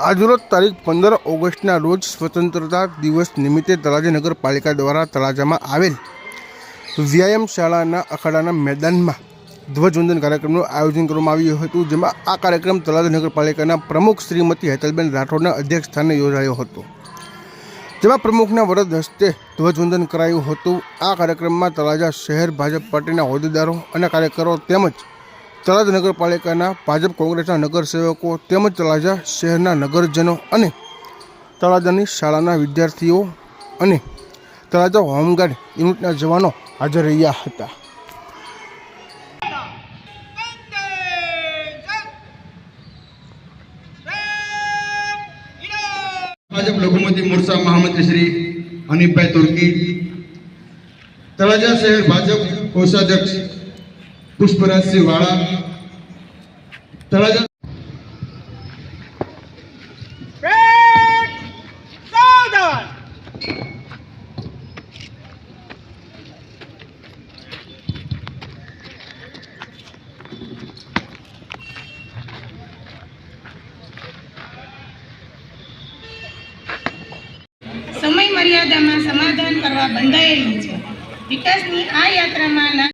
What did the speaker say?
આજરોજ તારીખ 15 ઓગસ્ટના રોજ સ્વતંત્રતા દિવસ નિમિત્તે તળાજા નગરપાલિકા દ્વારા તળાજામાં આવેલ વ્યાયામ શાળાના અખાડાના મેદાનમાં ધ્વજવંદન કાર્યક્રમનું આયોજન કરવામાં આવ્યું હતું, જેમાં આ કાર્યક્રમ તળાજા નગરપાલિકાના પ્રમુખ શ્રીમતી હેતલબેન રાઠોડના અધ્યક્ષસ્થાને યોજાયો હતો, જેમાં પ્રમુખના વરદ હસ્તે ધ્વજવંદન કરાયું હતું। આ કાર્યક્રમમાં તળાજા શહેર ભાજપ પાર્ટીના હોદ્દેદારો અને કાર્યકરો તેમજ તળાજા નગરપાલિકાના ભાજપ કોંગ્રેસના નગરસેવકો તેમજ તળાજા શહેરના નગરજનો અને તળાજાની શાળાના વિદ્યાર્થીઓ અને તળાજા હોમગાર્ડ યુનિટના જવાનો હાજર રહ્યા હતા। भाजप लघुमती मोर्चा महामंत्री श्री हनीफभाई तुर्की, तळाजा शहर भाजप कोषाध्यक्ष पुष्पराज सिंह वाड़ा, तळाजा સમય મર્યાદામાં સમાધાન કરવા બંધાયેલી છે। વિકાસની આ યાત્રામાં